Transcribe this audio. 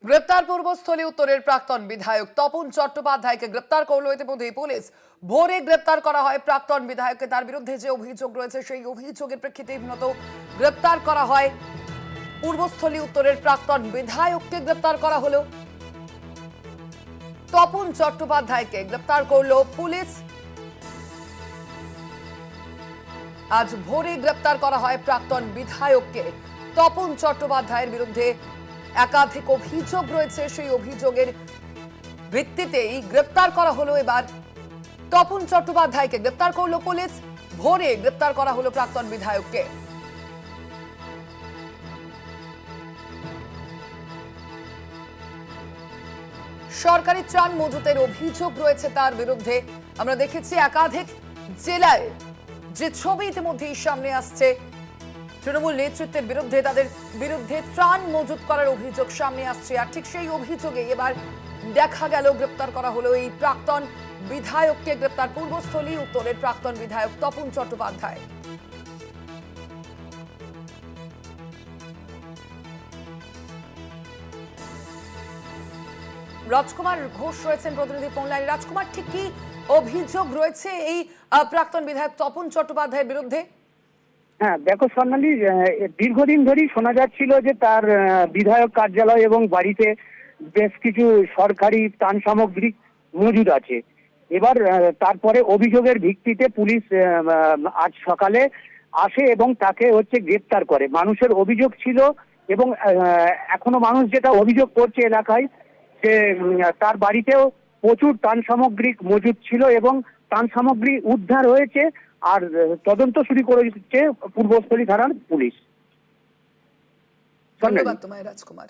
গ্রেপ্তার পূর্বস্থলী উত্তরের প্রাক্তন বিধায়ক তপন চট্টোপাধ্যায়কে গ্রেপ্তার করলো ইতিমধ্যে পুলিশ। ভোরে গ্রেপ্তার করা হয় প্রাক্তন বিধায়ককে। তার বিরুদ্ধে যে অভিযোগ রয়েছে সেই অভিযোগের প্রেক্ষিতে মূলত গ্রেপ্তার করা হয় পূর্বস্থলী উত্তরের প্রাক্তন বিধায়ককে। গ্রেপ্তার করা হলো তপন চট্টোপাধ্যায়কে, গ্রেপ্তার করলো পুলিশ। আজ ভোরে গ্রেপ্তার করা হয় প্রাক্তন বিধায়ককে। তপন চট্টোপাধ্যায়ের বিরুদ্ধে একাধিক অভিযোগ রয়েছে, সেই অভিযোগের ভিত্তিতেই গ্রেপ্তার করা হলো এবার তপন চট্টোপাধ্যায়কে। গ্রেপ্তার করলো পুলিশ। ভোরে গ্রেপ্তার করা হলো প্রাক্তন বিধায়ককে। সরকারি ত্রাণ মজুতের অভিযোগ রয়েছে তার বিরুদ্ধে। আমরা দেখেছি একাধিক জেলায় যে ছবি ইতিমধ্যেই সামনে আসছে, তৃণমূল নেতৃত্বের বিরুদ্ধে, তাদের বিরুদ্ধে ত্রাণ মজুত করার অভিযোগ সামনে আসছে। আর ঠিক সেই অভিযোগে এবার দেখা গেল গ্রেপ্তার করা হলো এই প্রাক্তন বিধায়ককে। গ্রেপ্তার পূর্বস্থলী উত্তরের প্রাক্তন বিধায়ক তপন চট্টোপাধ্যায়। রাজকুমার ঘোষ রয়েছেন প্রতিনিধি ফোন লাইনে। রাজকুমার, ঠিক কি অভিযোগ রয়েছে এই প্রাক্তন বিধায়ক তপন চট্টোপাধ্যায়ের বিরুদ্ধে? হ্যাঁ দেখো স্বর্ণালী, দীর্ঘদিন ধরেই শোনা যাচ্ছিল যে তার বিধায়ক কার্যালয় এবং বাড়িতে বেশ কিছু সরকারি ত্রাণ সামগ্রী মজুদ আছে। এবার তারপরে অভিযোগের ভিত্তিতে পুলিশ আজ সকালে আসে এবং তাকে গ্রেপ্তার করে। মানুষের অভিযোগ ছিল এবং এখনো মানুষ যেটা অভিযোগ করছে এলাকায়, যে তার বাড়িতেও প্রচুর ত্রাণ সামগ্রী মজুদ ছিল এবং ত্রাণ সামগ্রী উদ্ধার হয়েছে। আর তদন্ত শুরু করেছে পূর্বস্থলী থানার পুলিশ। ধন্যবাদ তোমায় রাজকুমার।